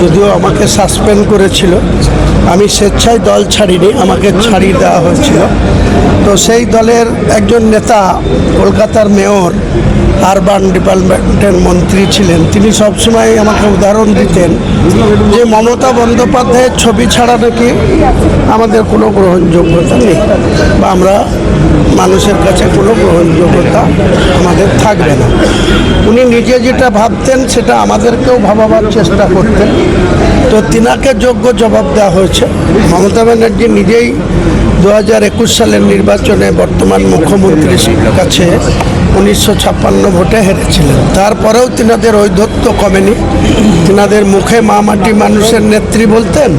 যদিও আমাকে সাসপেন্ড করেছিল, আমি স্বেচ্ছায় দল ছাড়িনি, আমাকে ছাড়িয়ে দেওয়া হয়েছিল। তো সেই দলের একজন নেতা, কলকাতার মেয়র, আরবান ডিপার্টমেন্টের মন্ত্রী ছিলেন, তিনি সবসময় আমাকে উদাহরণ দিতেন যে মমতা বন্দ্যোপাধ্যায়ের ছবি ছাড়া নাকি আমাদের কোনো গ্রহণযোগ্যতা নেই, বা আমরা মানুষের কাছে কোনো গ্রহণযোগ্যতা আমাদের থাকবে না। উনি নিজে যেটা ভাবতেন সেটা আমাদেরকেও ভাবাবার চেষ্টা করতেন। তো তিনাকে যোগ্য জবাব দেওয়া হয়েছে। মমতা ব্যানার্জি নিজেই 2021 সালের নির্বাচনে বর্তমান মুখ্যমন্ত্রীর কাছে 1956 ভোটে হেরেছিলেন। তারপরেও তিনাদের ঔদ্ধত্য কমেনি। তিনাদের মুখে মা মাটি মানুষের নেত্রী বলতেন,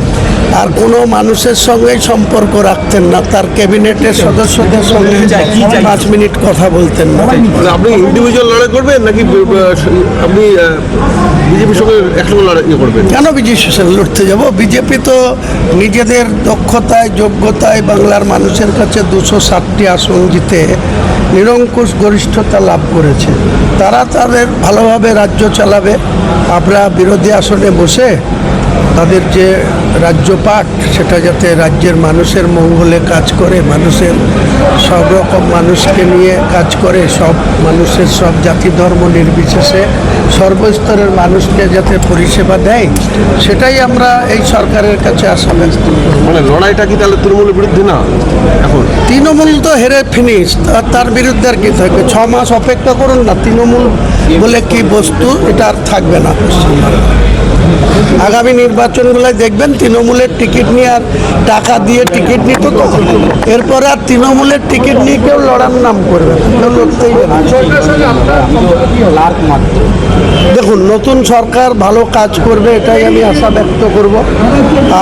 আর কোনো মানুষের সঙ্গেই সম্পর্ক রাখতেন না। তার ক্যাবিনেটের সদস্যদের সঙ্গে 5 মিনিট কথা বলতেন না। আপনি ইন্ডিভিজুয়াল লড়াই করবেন নাকি আপনি বিজেপির সঙ্গে একসঙ্গে লড়াই করবেন? কেন বিজেপির সঙ্গে লড়তে যাব? বিজেপি তো নিজেদের দক্ষতায়, যোগ্যতায় বাংলার মানুষের কাছে 260টি আসন জিতে নিরঙ্কুশ গরিষ্ঠতা লাভ করেছে। তারা তাদের ভালোভাবে রাজ্য চালাবে। আমরা বিরোধী আসনে বসে তাদের যে রাজ্যপাট, সেটা যাতে রাজ্যের মানুষের মঙ্গলে কাজ করে, মানুষের সব রকম মানুষকে নিয়ে কাজ করে, সব মানুষের সব জাতি ধর্ম নির্বিশেষে সর্বস্তরের মানুষকে যাতে পরিষেবা দেয়, সেটাই আমরা এই সরকারের কাছে আশা ব্যক্ত করি। মানে লড়াইটা কি তাহলে তৃণমূলের বিরুদ্ধে না? এখন তৃণমূল তো হেরে ফিনিশ, তার বিরুদ্ধে আর কি থাকবে? 6 মাস অপেক্ষা করুন না। তৃণমূল বলে কি বস্তু এটা আর থাকবে না। আগামী নির্বাচনগুলোয় দেখবেন তৃণমূলের টিকিট নিয়ে আর টাকা দিয়ে টিকিট নিত, তো এরপরে আর তৃণমূলের টিকিট নিয়ে কেউ লড়ার নাম করবে না, কেউ লড়তেই না। দেখুন, নতুন সরকার ভালো কাজ করবে, এটাই আমি আশা ব্যক্ত করব।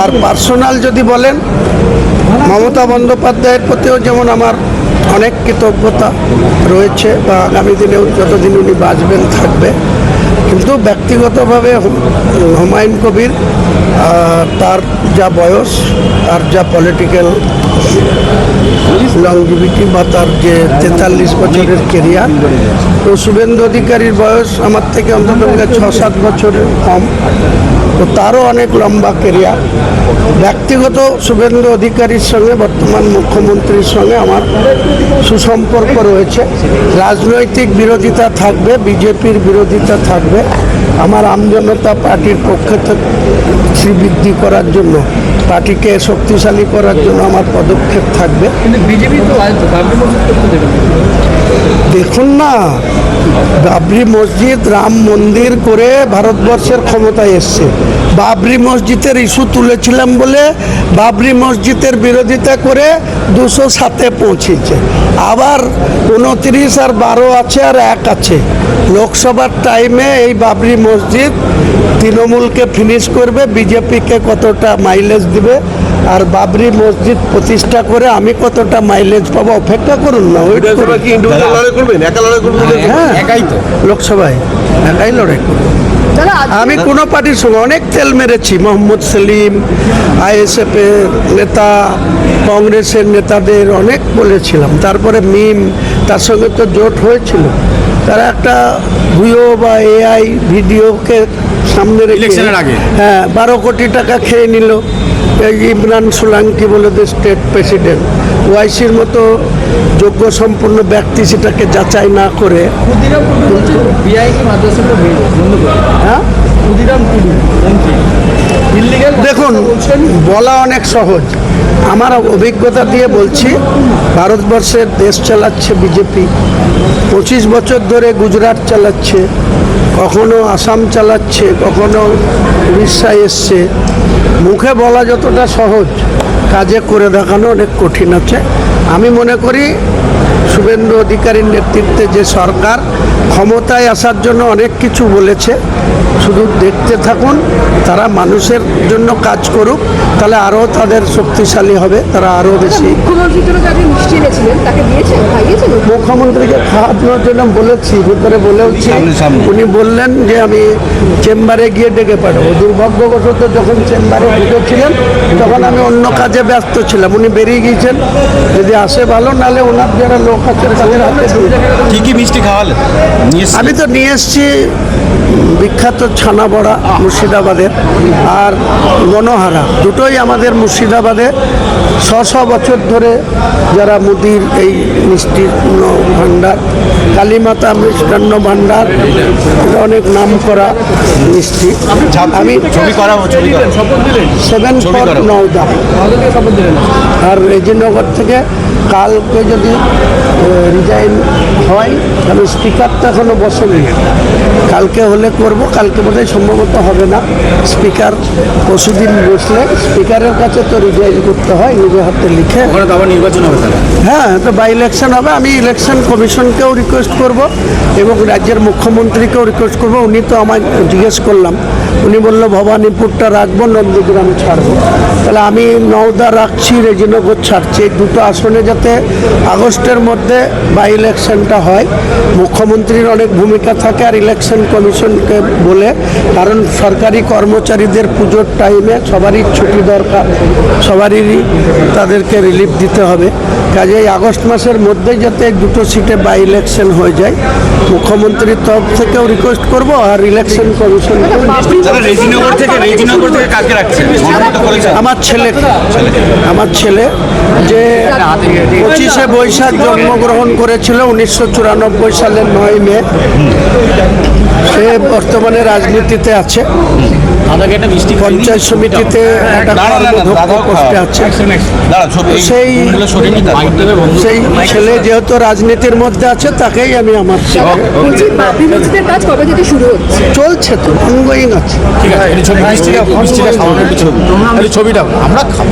আর পার্সোনাল যদি বলেন, মমতা বন্দ্যোপাধ্যায়ের প্রতিও যেমন আমার অনেক কৃতজ্ঞতা রয়েছে, বা আগামী দিনেও যতদিন উনি বাঁচবেন থাকবে। কিন্তু ব্যক্তিগতভাবে হুমায়ুন কবির, তার যা বয়স আর যা পলিটিক্যাল লংজিভিটি, বা তার যে 43 বছরের কেরিয়ার, তো শুভেন্দু অধিকারীর বয়স আমার থেকে অন্তত 6-7 বছরের কম, তো তারও অনেক লম্বা কেরিয়ার। ব্যক্তিগত শুভেন্দু অধিকারীর সঙ্গে বর্তমান মুখ্যমন্ত্রীর সঙ্গে আমার সুসম্পর্ক রয়েছে। রাজনৈতিক বিরোধিতা থাকবে, বিজেপির বিরোধিতা থাকবে। আমার আমজনতা পার্টির পক্ষে বৃদ্ধি করার জন্য, পার্টিকে শক্তিশালী করার জন্য আমার পদক্ষেপ থাকবে। দেখুন না, বাবরি মসজিদ রাম মন্দির করে ভারতবর্ষের ক্ষমতায় এসছে। বাবরি মসজিদের ইস্যু তুলেছিলাম বলে বাবরি মসজিদের বিরোধিতা করে 207-এ পৌঁছেছে। আবার 29 আর 12 আছে, আর 1 আছে। লোকসভার টাইমে এই বাবরি মসজিদ তৃণমূলকে ফিনিশ করবে, বিজেপিকে কতটা মাইলেজ দিবে, আর বাবরি মসজিদ প্রতিষ্ঠা করে আমি কতটা মাইলেজ পাবো, অপেক্ষা করুন না। হ্যাঁ, একাই তো লোকসভায় একাই লড়াই করবো। আমি কোনো পার্টির সঙ্গে অনেক তেল মেরেছি। মোহাম্মদ সেলিম, ISF এর নেতা, কংগ্রেসের নেতাদের অনেক বলেছিলাম। তারপরে মিম, তার সঙ্গে তো জোট হয়েছিল। তারা একটা ভিও বা AI ভিডিওকে সামনে রেখে ইলেকশনের আগে 12 কোটি টাকা খেয়ে নিল। এই ইমরান সোলাঙ্কি বলে স্টেট প্রেসিডেন্ট, ওয়াইসির মতো যোগ্য সম্পন্ন ব্যক্তি সেটাকে যাচাই না করে। দেখুন, বলা অনেক সহজ, আমার অভিজ্ঞতা দিয়ে বলছি। ভারতবর্ষের দেশ চালাচ্ছে বিজেপি, 25 বছর ধরে গুজরাট চালাচ্ছে, কখনো আসাম চালাচ্ছে, কখনো উড়িষ্যায় এসছে। মুখে বলা যতটা সহজ, কাজে করে দেখানো অনেক কঠিন আছে। আমি মনে করি শুভেন্দু অধিকারীর নেতৃত্বে যে সরকার ক্ষমতায় আসার জন্য অনেক কিছু বলেছে, শুধু দেখতে থাকুন। তারা মানুষের জন্য কাজ করুক, তাহলে আরও তাদের শক্তিশালী হবে, তারা আরও বেশি। মুখ্যমন্ত্রীকে খাওয়ানোর জন্য বলেছি, ভিতরে বলেওছি। উনি বললেন যে আমি চেম্বারে গিয়ে ডেকে পাঠাবো। দুর্ভাগ্যবশত যখন চেম্বারে ঢুকেছিলেন তখন আমি অন্য কাজে ব্যস্ত ছিলাম, উনি বেরিয়ে গিয়েছেন। যদি আসে ভালো, নাহলে ওনার যারা লোক আছে তাদের হাতে। কি কি মিষ্টি খাওয়ালেন? আমি তো নিয়ে এসেছি বিখ্যাত ছানা বড়া মুর্শিদাবাদের, আর মনোহারা দুটোই আমাদের মুর্শিদাবাদে শ বছর ধরে যারা মুদির এই মিষ্টিন্ন ভাণ্ডার, কালীমাতা মিষ্টান্ন ভাণ্ডার, এটা অনেক নাম করা মিষ্টি। আমি ছবি করাবো, ছবি করাবো। 7 ফর নওদা আর রেজিনগর থেকে কালকে যদি রিজাইন হয়, কারণ স্পিকার তো এখনো বসেনি, কালকে হলে করব, কালকে বোধহয় সম্ভবত হবে না। স্পিকার পরশুদিন বসলে স্পিকারের কাছে তো রিজাইন করতে হয় নিজের হাতে লিখে। ওখানে তো আবার নির্বাচন হবে তাহলে। হ্যাঁ, তো বাই ইলেকশন হবে। আমি ইলেকশন কমিশনকেও রিকোয়েস্ট করব এবং রাজ্যের মুখ্যমন্ত্রীকেও রিকোয়েস্ট করব। উনি তো আমায় জিজ্ঞেস করলাম, উনি বললো ভবানীপুরটা রাখবো, নন্দীগ্রাম ছাড়বো। তাহলে আমি নওদা রাখছি, রেজিনগর ছাড়ছি। এই দুটো আসনে যাতে আগস্টের মধ্যে বাই ইলেকশনটা হয়, মুখ্যমন্ত্রীর অনেক ভূমিকা থাকে আর ইলেকশন কমিশনকে বলে, কারণ সরকারি কর্মচারীদের পুজোর টাইমে সবারই ছুটি দরকার, সবারই তাদেরকে রিলিফ দিতে হবে। কাজেই আগস্ট মাসের মধ্যেই যাতে দুটো সিটে বাই ইলেকশন হয়ে যায়, মুখ্যমন্ত্রীর তরফ থেকেও রিকোয়েস্ট করব আর ইলেকশন কমিশন রেজিনগর থেকে কাকে রাখছে? আমার ছেলে যে 25শে বৈশাখ জন্মগ্রহণ করেছিল 1994 সালের 9 মে, সে বর্তমানে রাজনীতিতে আছে, পঞ্চায়েত সমিতিতে একটা কর্মধ্যক্ষ পোস্টে আছে। সেই ছেলে যেহেতু রাজনীতির মধ্যে আছে, তাকেই আমি আমার বলছি বাবরি মসজিদের কাজ কবে থেকে শুরু হচ্ছে? চলছে তো, অনগোয়িং আছে। ঠিক আছে, ছবিটা আমরা খাবো।